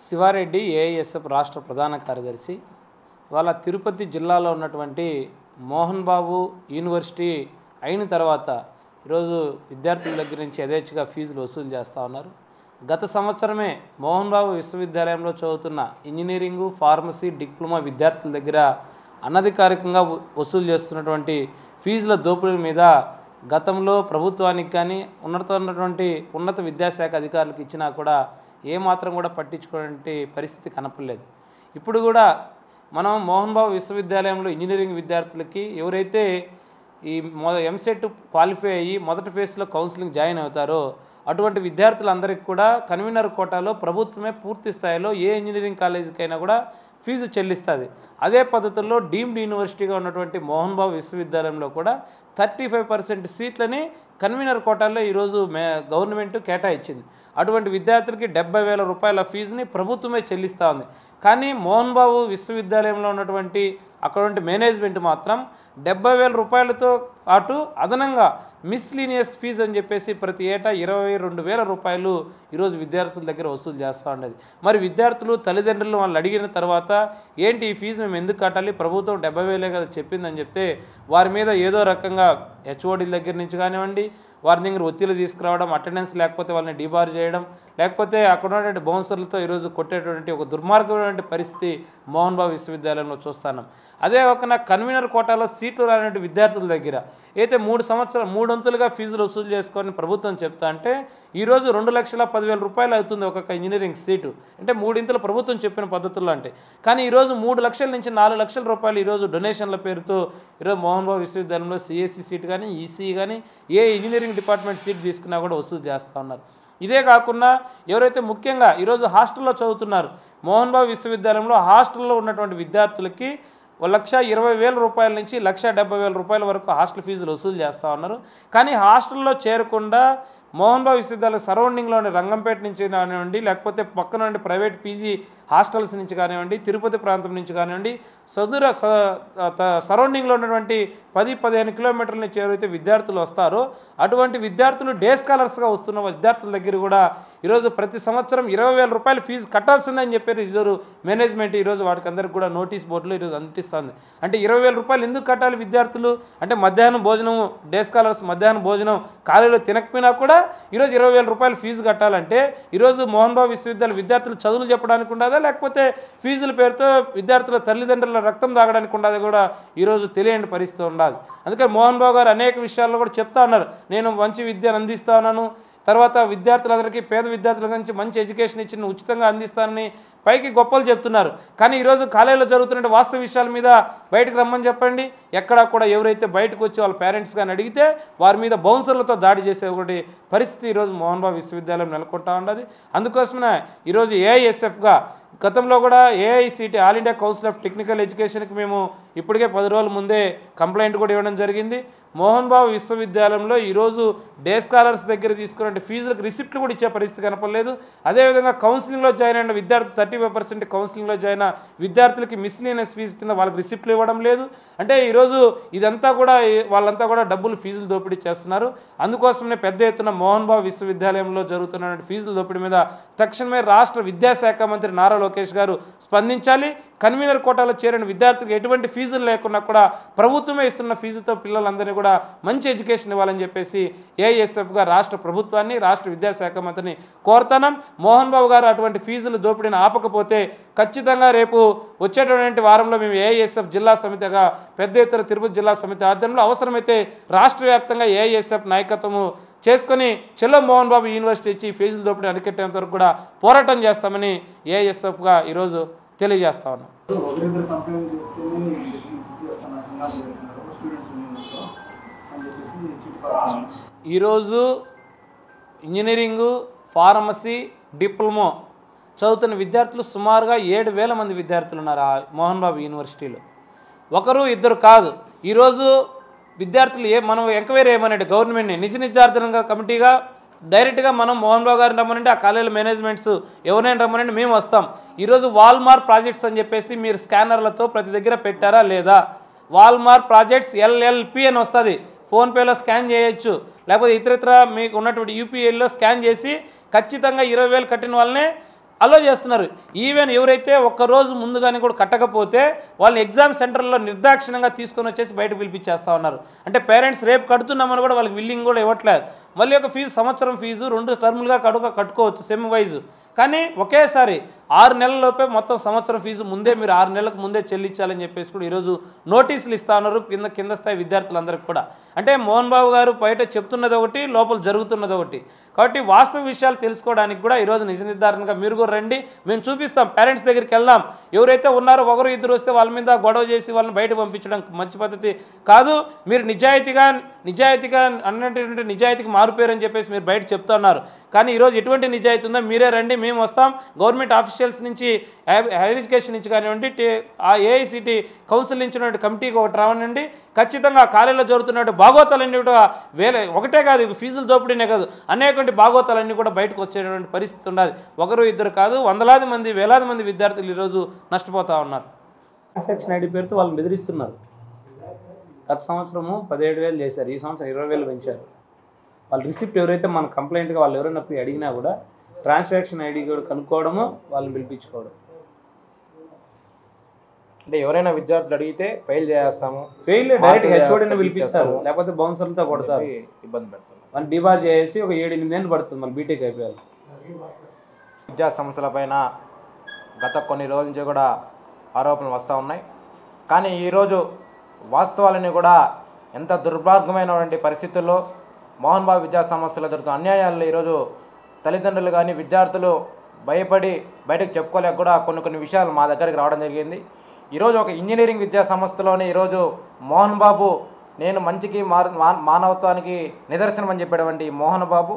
Sivareddy AISF రాష్ట్ర ప్రధాన కార్యదర్శి. వాళ్ళ తిరుపతి జిల్లాలో ఉన్నటువంటి మోహన్ బాబు యూనివర్సిటీ అయిన తర్వాత ఈరోజు విద్యార్థుల దగ్గర నుంచి యథేచ్ఛగా ఫీజులు వసూలు చేస్తూ ఉన్నారు. గత సంవత్సరమే మోహన్ బాబు విశ్వవిద్యాలయంలో చదువుతున్న ఇంజనీరింగు, ఫార్మసీ, డిప్లొమా విద్యార్థుల దగ్గర అనధికారికంగా వసూలు చేస్తున్నటువంటి ఫీజుల దోపిడీ మీద గతంలో ప్రభుత్వానికి కానీ ఉన్నత విద్యాశాఖ అధికారులకు ఇచ్చినా కూడా ఏమాత్రం కూడా పట్టించుకునే పరిస్థితి కనపడలేదు. ఇప్పుడు కూడా మనం మోహన్ బాబు విశ్వవిద్యాలయంలో ఇంజనీరింగ్ విద్యార్థులకి ఎవరైతే ఈ ఎంసెట్ క్వాలిఫై అయ్యి మొదటి ఫేజ్లో కౌన్సిలింగ్ జాయిన్ అవుతారో అటువంటి విద్యార్థులందరికీ కూడా కన్వీనర్ కోటాలో ప్రభుత్వమే పూర్తి స్థాయిలో ఏ ఇంజనీరింగ్ కాలేజీకైనా కూడా ఫీజు చెల్లిస్తుంది. అదే పద్ధతుల్లో డీమ్డ్ యూనివర్సిటీగా ఉన్నటువంటి మోహన్ బాబు విశ్వవిద్యాలయంలో కూడా 35% సీట్లని కన్వీనర్ కోటాల్లో ఈరోజు గవర్నమెంట్ కేటాయించింది. అటువంటి విద్యార్థులకి 70,000 రూపాయల ఫీజుని ప్రభుత్వమే చెల్లిస్తూ ఉంది. కానీ మోహన్ బాబు విశ్వవిద్యాలయంలో ఉన్నటువంటి అక్కడ మేనేజ్మెంట్ మాత్రం 70,000 రూపాయలతో పాటు అదనంగా మిస్లీనియస్ ఫీజు అని చెప్పేసి ప్రతి ఏటా 22,000 రూపాయలు ఈరోజు విద్యార్థుల దగ్గర వసూలు చేస్తూ ఉండేది. మరి విద్యార్థులు తల్లిదండ్రులు వాళ్ళు అడిగిన తర్వాత ఏంటి ఈ ఫీజు మేము ఎందుకు కట్టాలి, ప్రభుత్వం 70,000 కదా చెప్పిందని చెప్తే వారి మీద ఏదో రకంగా హెచ్ఓడీల దగ్గర నుంచి కానివ్వండి, వారి దగ్గర ఒత్తిడి తీసుకురావడం, అటెండెన్స్ లేకపోతే వాళ్ళని డిబార్ చేయడం, లేకపోతే అక్కడ ఉన్నటువంటి బౌన్సర్లతో ఈరోజు కొట్టేటువంటి ఒక దుర్మార్గమైన పరిస్థితి మోహన్ బాబు విశ్వవిద్యాలయంలో చూస్తున్నాం. అదే ఒక కన్వీనర్ కోటాలో సీట్లు రానటువంటి విద్యార్థుల దగ్గర అయితే 3 వంతులుగా ఫీజులు వసూలు చేసుకొని ప్రభుత్వం చెప్తా అంటే ఈరోజు 2,10,000 రూపాయలు అవుతుంది ఒక్కొక్క ఇంజనీరింగ్ సీటు. అంటే 3 ఇంతలు ప్రభుత్వం చెప్పిన పద్ధతుల్లో అంటే. కానీ ఈరోజు 3 లక్షల నుంచి 4 లక్షల రూపాయలు ఈరోజు డొనేషన్ల పేరుతో ఈరోజు మోహన్ బాబు విశ్వవిద్యాలయంలో సిఎస్సి సీటు కానీ, ఈసీ కానీ, ఏ ఇంజనీరింగ్ డిపార్ట్మెంట్ సీట్ తీసుకున్నా కూడా వసూలు చేస్తూ ఉన్నారు. ఇదే కాకుండా ఎవరైతే ముఖ్యంగా ఈరోజు హాస్టల్లో చదువుతున్నారు, మోహన్ బాబు విశ్వవిద్యాలయంలో హాస్టల్లో ఉన్నటువంటి విద్యార్థులకి 1,20,000 రూపాయల నుంచి 1,70,000 రూపాయల వరకు హాస్టల్ ఫీజులు వసూలు చేస్తూ ఉన్నారు. కానీ హాస్టల్లో చేరకుండా మోహన్ బాబు విశ్వవిద్యాలయం సరౌండింగ్లోని రంగంపేట నుంచి కానివ్వండి, లేకపోతే పక్కన ప్రైవేట్ పీజీ హాస్టల్స్ నుంచి కానివ్వండి, తిరుపతి ప్రాంతం నుంచి కానివ్వండి, సరౌండింగ్లో ఉన్నటువంటి 10-15 కిలోమీటర్ల నుంచి ఎవరైతే విద్యార్థులు వస్తారో అటువంటి విద్యార్థులు డే స్కాలర్స్గా వస్తున్న విద్యార్థుల దగ్గర కూడా ఈరోజు ప్రతి సంవత్సరం 20,000 రూపాయలు ఫీజు కట్టాల్సిందని చెప్పారు ఈరోజు మేనేజ్మెంట్. ఈరోజు వాటికి అందరికి కూడా నోటీస్ బోర్డులో ఈరోజు అందిస్తుంది. అంటే 20,000 రూపాయలు ఎందుకు కట్టాలి విద్యార్థులు అంటే మధ్యాహ్నం భోజనం, డే స్కాలర్స్ మధ్యాహ్నం భోజనం కాలేజీలో తినకపోయినా కూడా ఈరోజు 20,000 రూపాయలు ఫీజు కట్టాలంటే ఈరోజు మోహన్ బాబు విశ్వవిద్యాలయం విద్యార్థులు చదువులు చెప్పడానికి ఉండదా, లేకపోతే ఫీజుల పేరుతో విద్యార్థుల తల్లిదండ్రుల రక్తం తాగడానికి ఉండదు కూడా ఈరోజు తెలియని పరిస్థితి ఉండాలి. అందుకే మోహన్ బాబు గారు అనేక విషయాల్లో కూడా చెప్తా ఉన్నారు, నేను మంచి విద్యను అందిస్తా ఉన్నాను, తర్వాత విద్యార్థులందరికీ పేద విద్యార్థుల నుంచి మంచి ఎడ్యుకేషన్ ఇచ్చి ఉచితంగా అందిస్తానని పైకి గొప్పలు చెప్తున్నారు. కానీ ఈరోజు కాలేజీలో జరుగుతున్న వాస్తవ విషయాల మీద బయటకు రమ్మని చెప్పండి. ఎక్కడా కూడా ఎవరైతే బయటకు వచ్చి వాళ్ళ పేరెంట్స్ కానీ అడిగితే వారి మీద బౌన్సర్లతో దాడి చేసే ఒకటి పరిస్థితి ఈరోజు మోహన్ బాబు విశ్వవిద్యాలయం నెలకొంటా ఉన్నది. అందుకోసమే ఈరోజు ఏఐఎస్ఎఫ్గా గతంలో కూడా AICTE all India council of technical ఎడ్యుకేషన్కి మేము ఇప్పటికే 10 రోజుల ముందే కంప్లైంట్ కూడా ఇవ్వడం జరిగింది. మోహన్ బాబు విశ్వవిద్యాలయంలో ఈరోజు డే స్కాలర్స్ దగ్గర తీసుకున్న ఫీజులకు రిసిప్ట్లు కూడా ఇచ్చే పరిస్థితి కనపడలేదు. అదేవిధంగా కౌన్సిలింగ్లో జాయిన్ అయిన విద్యార్థులు 35% కౌన్సిలింగ్లో జాయిన్ అయిన విద్యార్థులకి మిస్లీనియస్ ఫీజు కింద వాళ్ళకి రిసిప్ట్లు ఇవ్వడం లేదు. అంటే ఈరోజు ఇదంతా కూడా వాళ్ళంతా కూడా డబ్బులు ఫీజులు దోపిడీ చేస్తున్నారు. అందుకోసమే పెద్ద ఎత్తున మోహన్ బాబు విశ్వవిద్యాలయంలో జరుగుతున్న ఫీజుల దోపిడీ మీద తక్షణమే రాష్ట్ర విద్యాశాఖ మంత్రి నారా లోకేష్ గారు స్పందించాలి. కన్వీనర్ కోటాలో చేరిన విద్యార్థులకు ఎటువంటి ఫీజులు లేకుండా కూడా ప్రభుత్వమే ఇస్తున్న ఫీజుతో పిల్లలందరినీ కూడా మంచి ఎడ్యుకేషన్ ఇవ్వాలని చెప్పేసి ఏఐఎస్ఎఫ్గా రాష్ట్ర ప్రభుత్వాన్ని, రాష్ట్ర విద్యాశాఖ మంత్రిని కోరుతున్నాం. మోహన్ బాబు గారు అటువంటి ఫీజులు దోపిడీని ఆపకపోతే ఖచ్చితంగా రేపు వచ్చేటటువంటి వారంలో మేము ఏఐఎస్ఎఫ్ జిల్లా సమితిగా పెద్ద ఎత్తున తిరుపతి జిల్లా సమితి ఆధ్వర్యంలో అవసరమైతే రాష్ట్ర వ్యాప్తంగా ఏఐఎస్ఎఫ్ నాయకత్వము చేసుకొని చెల్లో మోహన్ బాబు యూనివర్సిటీ ఇచ్చి ఫీజుల దోపిడీ అరికట్టేంత వరకు కూడా పోరాటం చేస్తామని ఏఐఎస్ఎఫ్గా ఈరోజు తెలియజేస్తా ఉన్నాం. ఈరోజు ఇంజనీరింగు, ఫార్మసీ, డిప్లొమా చదువుతున్న విద్యార్థులు సుమారుగా 7,000 మంది విద్యార్థులు ఉన్నారు ఆ మోహన్ బాబు యూనివర్సిటీలో. ఒకరు ఇద్దరు కాదు. ఈరోజు విద్యార్థులు మనం ఎంక్వైరీ చేయమనండి గవర్నమెంట్ని, నిజ నిర్ధారణ కమిటీగా డైరెక్ట్గా మనం మోహన్ బాబు గారిని రమ్మనండి, ఆ కాలేజీల మేనేజ్మెంట్స్ ఎవరైనా రమ్మనండి, మేము వస్తాం. ఈరోజు వాల్మార్ట్ ప్రాజెక్ట్స్ అని చెప్పేసి మీరు స్కానర్లతో ప్రతి దగ్గర పెట్టారా లేదా? వాల్మార్ట్ ప్రాజెక్ట్స్ LLP అని వస్తుంది, ఫోన్పేలో స్కాన్ చేయొచ్చు, లేకపోతే ఇతరత్ర మీకు ఉన్నటువంటి యూపీఐలో స్కాన్ చేసి ఖచ్చితంగా 20,000 కట్టిన వాళ్ళనే అలో చేస్తున్నారు. ఈవెన్ ఎవరైతే ఒక్కరోజు ముందుగానే కూడా కట్టకపోతే వాళ్ళని ఎగ్జామ్ సెంటర్లో నిర్దాక్షిణ్యంగా తీసుకొని వచ్చేసి బయటకు పిలిపించేస్తూ ఉన్నారు. అంటే పేరెంట్స్ రేపు కడుతున్నామని కూడా వాళ్ళకి విల్లింగ్ కూడా ఇవ్వట్లేదు. మళ్ళీ ఒక ఫీజు సంవత్సరం ఫీజు 2 టర్ములుగా కట్టుకోవచ్చు సెమ్ వైజు. కానీ ఒకేసారి 6 నెలలలోపే మొత్తం సంవత్సరం ఫీజు ముందే మీరు 6 నెలలకు ముందే చెల్లించాలని చెప్పేసి కూడా ఈరోజు నోటీసులు ఇస్తా ఉన్నారు కింద స్థాయి విద్యార్థులందరికీ కూడా. అంటే మోహన్ బాబు గారు బయట చెప్తున్నది ఒకటి, లోపల జరుగుతున్నది ఒకటి. కాబట్టి వాస్తవ విషయాలు తెలుసుకోవడానికి కూడా ఈరోజు నిజ నిర్ధారణగా మీరు కూడా రండి, మేము చూపిస్తాం, పేరెంట్స్ దగ్గరికి వెళ్దాం. ఎవరైతే ఉన్నారో ఒకరు ఇద్దరు వస్తే వాళ్ళ మీద గొడవ చేసి వాళ్ళని బయట పంపించడం మంచి పద్ధతి కాదు. మీరు నిజాయితీగా అన్నటువంటి నిజాయితీకి మారుపేరని చెప్పేసి మీరు బయట చెప్తున్నారు. కానీ ఈరోజు ఎటువంటి నిజాయితీ ఉందో మీరే రండి, మేము వస్తాం. గవర్నమెంట్ ఆఫీషియల్స్ నుంచి, హైయర్ ఎడ్యుకేషన్ నుంచి కానివ్వండి, ఆ ఏఐసిటి కౌన్సిల్ నుంచి కమిటీకి ఒకటి రావనండి. ఖచ్చితంగా కాలేజీలో జరుగుతున్నట్టు బాగోతాలన్నీ కూడా ఒకటే కాదు, ఫీజులు దోపిడీనే కాదు, అనేటువంటి బాగోతాలన్నీ కూడా బయటకు వచ్చేటువంటి పరిస్థితి ఉన్నది. ఒకరు ఇద్దరు కాదు, వందలాది మంది, వేలాది మంది విద్యార్థులు ఈరోజు నష్టపోతూ ఉన్నారు. ట్రాన్సాక్షన్ ఐడి పేరుతో వాళ్ళని బెదిరిస్తున్నారు. గత సంవత్సరము 17,000 చేశారు, ఈ సంవత్సరం 20,000 పెంచారు. వాళ్ళ రిసిప్ట్ ఎవరైతే మన కంప్లైంట్గా వాళ్ళు ఎవరైనా పోయి అడిగినా కూడా ట్రాన్సాక్షన్ ఐడి కూడా కనుక్కోవడము, వాళ్ళని పిలిపించుకోవడం. అంటే ఎవరైనా విద్యార్థులు అడిగితే ఫెయిల్ చేస్తాము, ఫెయిల్ డైరెక్ట్ హెచ్ఓడిని పిలిపిస్తారు, లేకపోతే బౌన్సర్లతో కొడతారు, ఇబ్బంది పెడతారు. వాళ్ళు డిబార్ చేసి ఒక 7-8 ఏళ్ళు పడుతుంది మళ్ళీ బీటెక్ అయిపోయారు. విద్యా సంస్థలపైన గత కొన్ని రోజుల నుంచి కూడా ఆరోపణలు వస్తూ ఉన్నాయి. కానీ ఈరోజు వాస్తవాలని కూడా ఎంత దుర్మార్గమైనటువంటి పరిస్థితుల్లో మోహన్ బాబు విద్యా సంస్థలు జరుగుతున్న అన్యాయాల్లో ఈరోజు తల్లిదండ్రులు కానీ విద్యార్థులు భయపడి బయటకు చెప్పుకోలేక కూడా కొన్ని విషయాలు మా దగ్గరికి రావడం జరిగింది. ఈరోజు ఒక ఇంజనీరింగ్ విద్యా సంస్థలోనే ఈరోజు మోహన్ బాబు నేను మంచికి మానవత్వానికి నిదర్శనం అని చెప్పేటువంటి మోహన్ బాబు,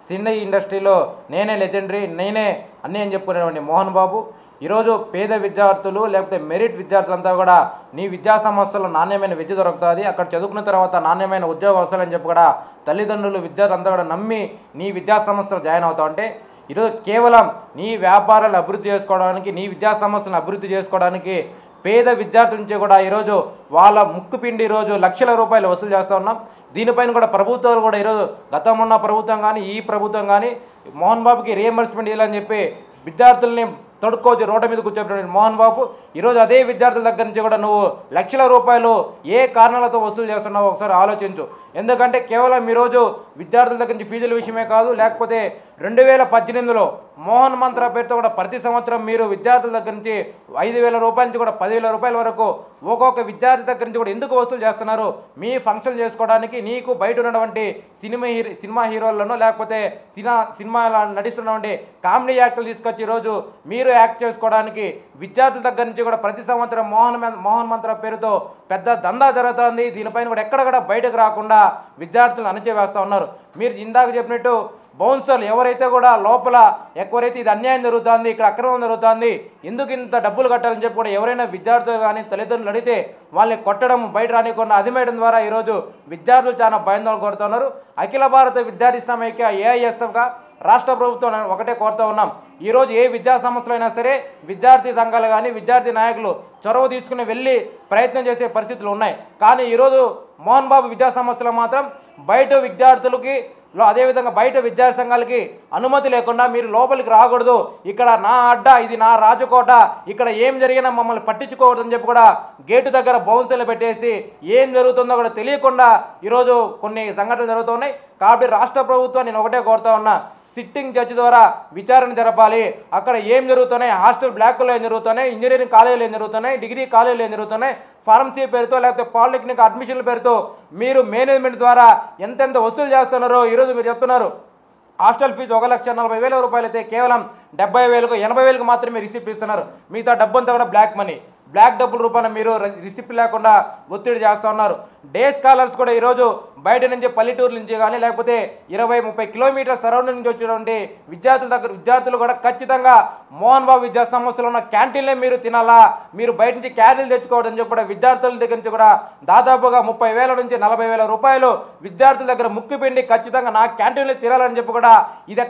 సినీ ఇండస్ట్రీలో నేనే లెజెండరీ, నేనే అన్నీ అని చెప్పుకునేటువంటి మోహన్ బాబు ఈరోజు పేద విద్యార్థులు లేకపోతే మెరిట్ విద్యార్థులంతా కూడా నీ విద్యా సంస్థలో నాణ్యమైన విద్య దొరుకుతుంది, అక్కడ చదువుకున్న తర్వాత నాణ్యమైన ఉద్యోగం వస్తుందని చెప్పి కూడా తల్లిదండ్రులు విద్యార్థులంతా కూడా నమ్మి నీ విద్యా సంస్థలో జాయిన్ అవుతావు. అంటే ఈరోజు కేవలం నీ వ్యాపారాలు అభివృద్ధి చేసుకోవడానికి, నీ విద్యా సంస్థలను అభివృద్ధి చేసుకోవడానికి పేద విద్యార్థుల నుంచి కూడా ఈరోజు వాళ్ళ ముక్కుపిండి ఈరోజు లక్షల రూపాయలు వసూలు చేస్తూ ఉన్నాం. దీనిపైన కూడా ప్రభుత్వాలు కూడా ఈరోజు గతంలో ఉన్న ప్రభుత్వం కానీ ఈ ప్రభుత్వం కానీ మోహన్ బాబుకి రియంబర్స్మెంట్ ఇవ్వాలని చెప్పి విద్యార్థుల్ని తొడుక్కోవచ్చు రోడ్డు మీద కూర్చోబెట్టిన మోహన్ బాబు ఈరోజు అదే విద్యార్థుల దగ్గర నుంచి కూడా నువ్వు లక్షల రూపాయలు ఏ కారణాలతో వసూలు చేస్తున్నావో ఒకసారి ఆలోచించు. ఎందుకంటే కేవలం ఈరోజు విద్యార్థుల దగ్గర నుంచి ఫీజుల విషయమే కాదు, లేకపోతే 2018లో మోహన్ మంత్ర పేరుతో కూడా ప్రతి సంవత్సరం మీరు విద్యార్థుల దగ్గర నుంచి 5,000 రూపాయల నుంచి కూడా 10,000 రూపాయల వరకు ఒక్కొక్క విద్యార్థి దగ్గర నుంచి కూడా ఎందుకు వసూలు చేస్తున్నారు? మీ ఫంక్షన్ చేసుకోవడానికి, నీకు బయట ఉన్నటువంటి సినిమా హీరోలను లేకపోతే సినిమా నటిస్తున్నటువంటి కామెడీ యాక్టర్లు తీసుకొచ్చి ఈరోజు మీరు యాక్ట్ చేసుకోవడానికి విద్యార్థుల దగ్గర నుంచి కూడా ప్రతి సంవత్సరం మోహన్ మంత్ర పేరుతో పెద్ద దందా జరుగుతుంది. దీనిపైన కూడా ఎక్కడ బయటకు రాకుండా విద్యార్థులను అణచివేస్తూ ఉన్నారు. మీరు ఇందాక చెప్పినట్టు బౌన్సర్లు ఎవరైతే కూడా లోపల ఎవరైతే ఇది అన్యాయం జరుగుతుంది, ఇక్కడ అక్రమం జరుగుతుంది, ఎందుకు ఇంత డబ్బులు కట్టాలని చెప్పి కూడా ఎవరైనా విద్యార్థులు కానీ తల్లిదండ్రులు అడిగితే వాళ్ళని కొట్టడం, బయట రానికుండా అదిమేయడం ద్వారా ఈరోజు విద్యార్థులు చాలా భయాందోళన కోరుతున్నారు. అఖిల భారత విద్యార్థి సమైక్య ఏఐఎస్ఎఫ్గా రాష్ట్ర ప్రభుత్వం ఒకటే కోరుతూ ఉన్నాం. ఈరోజు ఏ విద్యా సంస్థలు అయినా సరే విద్యార్థి సంఘాలు కానీ విద్యార్థి నాయకులు చొరవ తీసుకుని వెళ్ళి ప్రయత్నం చేసే పరిస్థితులు ఉన్నాయి. కానీ ఈరోజు మోహన్ బాబు విద్యా సంస్థలు మాత్రం బయట విద్యార్థులకి అదేవిధంగా బయట విద్యార్థి సంఘాలకి అనుమతి లేకుండా మీరు లోపలికి రాకూడదు, ఇక్కడ నా అడ్డ, ఇది నా రాజకోట, ఇక్కడ ఏం జరిగినా మమ్మల్ని పట్టించుకోకూడదని చెప్పి కూడా గేటు దగ్గర బౌన్సర్లు పెట్టేసి ఏం జరుగుతుందో కూడా తెలియకుండా ఈరోజు కొన్ని సంఘటనలు జరుగుతున్నాయి. కాబట్టి రాష్ట్ర ప్రభుత్వం నేను ఒకటే కోరుతా ఉన్నా, సిట్టింగ్ జడ్జి ద్వారా విచారణ జరపాలి. అక్కడ ఏం జరుగుతున్నాయి, హాస్టల్ బ్లాక్లో ఏం జరుగుతున్నాయి, ఇంజనీరింగ్ కాలేజీలు ఏం జరుగుతున్నాయి, డిగ్రీ కాలేజీలు ఏం జరుగుతున్నాయి, ఫార్మసీ పేరుతో లేకపోతే పాలిటెక్నిక్ అడ్మిషన్ల పేరుతో మీరు మేనేజ్మెంట్ ద్వారా ఎంతెంత వసూలు చేస్తున్నారో ఈరోజు మీరు చెప్తున్నారు. హాస్టల్ ఫీజు 1,40,000 రూపాయలు అయితే కేవలం 70,000కు 80,000కు మాత్రమే రిసిప్ట్ ఇస్తున్నారు. మిగతా డబ్బంతా కూడా బ్లాక్ మనీ, బ్లాక్ డబ్బుల రూపాయన మీరు రిసిప్ట్ లేకుండా ఒత్తిడి చేస్తూ ఉన్నారు. డే స్కాలర్స్ కూడా ఈరోజు బయట నుంచి పల్లెటూరు నుంచి కానీ లేకపోతే 20-30 కిలోమీటర్ సరౌండింగ్ నుంచి వచ్చినటువంటి విద్యార్థులు కూడా ఖచ్చితంగా మోహన్ బాబు విద్యా సంస్థలో ఉన్న క్యాంటీన్లే మీరు తినాలా, మీరు బయట నుంచి క్యారీలు తెచ్చుకోవడం చెప్పి కూడా విద్యార్థుల దగ్గర నుంచి కూడా దాదాపుగా 30,000 నుంచి 40,000 రూపాయలు విద్యార్థుల దగ్గర ముక్కిపిండి ఖచ్చితంగా నా క్యాంటీన్లో తినాలని చెప్పి కూడా ఇది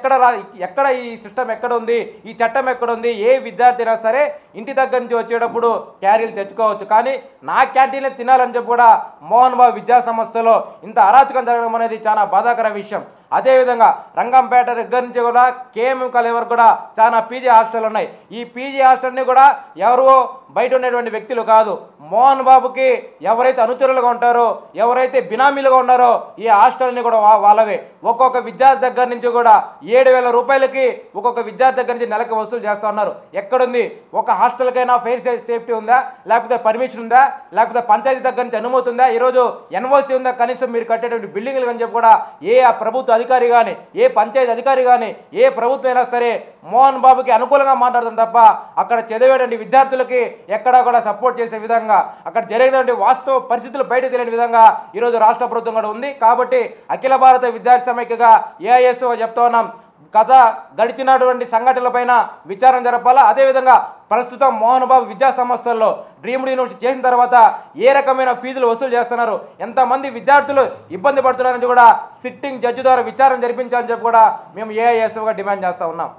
ఎక్కడ ఈ సిస్టమ్ ఎక్కడ ఉంది, ఈ చట్టం ఎక్కడ ఉంది? ఏ విద్యార్థి అయినా సరే ఇంటి దగ్గర నుంచి వచ్చేటప్పుడు క్యారీలు తెచ్చుకోవచ్చు, కానీ నా క్యాంటీన్లో తినాలని చెప్పి కూడా మోహన్ బాబు విద్యా సంస్థలో ఇంత అరాచకం జరగడం అనేది చాలా బాధాకర విషయం. అదేవిధంగా రంగంపేట దగ్గర నుంచి కూడా కేఎం కాలేజ్ వరకు కూడా చాలా పీజీ హాస్టల్ ఉన్నాయి. ఈ పీజీ హాస్టల్ని కూడా ఎవరో బయట ఉన్నటువంటి వ్యక్తులు కాదు, మోహన్ బాబుకి ఎవరైతే అనుచరులుగా ఉంటారో, ఎవరైతే బినామీలుగా ఉన్నారో ఈ హాస్టల్ని కూడా వాళ్ళవే. ఒక్కొక్క విద్యార్థి దగ్గర నుంచి కూడా 7,000 రూపాయలకి ఒక్కొక్క విద్యార్థి దగ్గర నుంచి నెలకి వసూలు చేస్తూ ఉన్నారు. ఎక్కడుంది? ఒక హాస్టల్కైనా ఫైర్ సేఫ్టీ ఉందా, లేకపోతే పర్మిషన్ ఉందా, లేకపోతే పంచాయతీ దగ్గర నుంచి అనుమతి ఉందా, ఈరోజు ఎన్ఓసి ఉందా? కనీసం మీరు కట్టేటువంటి బిల్డింగ్లు అని చెప్పి కూడా ఏ ప్రభుత్వ అధికారి కానీ, ఏ పంచాయతీ అధికారి కానీ, ఏ ప్రభుత్వం అయినా సరే మోహన్ బాబుకి అనుకూలంగా మాట్లాడతాం తప్ప అక్కడ చదివేటువంటి విద్యార్థులకి ఎక్కడా కూడా సపోర్ట్ చేసే విధంగా, అక్కడ జరిగినటువంటి వాస్తవ పరిస్థితులు బయట తెలియని విధంగా ఈరోజు రాష్ట్ర ప్రభుత్వం కూడా ఉంది. కాబట్టి అఖిల భారత విద్యార్థి సమైక్యగా ఏఐఎస్ఓ చెప్తా ఉన్నాం, గడిచినటువంటి సంఘటనలపైన విచారణ జరపాలా. అదేవిధంగా ప్రస్తుతం మోహన్ బాబు విద్యా సంస్థల్లో డ్రీమ్డ్ యూనివర్సిటీ చేసిన తర్వాత ఏ రకమైన ఫీజులు వసూలు చేస్తున్నారు, ఎంతమంది విద్యార్థులు ఇబ్బంది పడుతున్నారని కూడా సిట్టింగ్ జడ్జి ద్వారా విచారణ జరిపించాలని చెప్పి కూడా మేము ఏఐఎస్ఓగా డిమాండ్ చేస్తూ ఉన్నాం.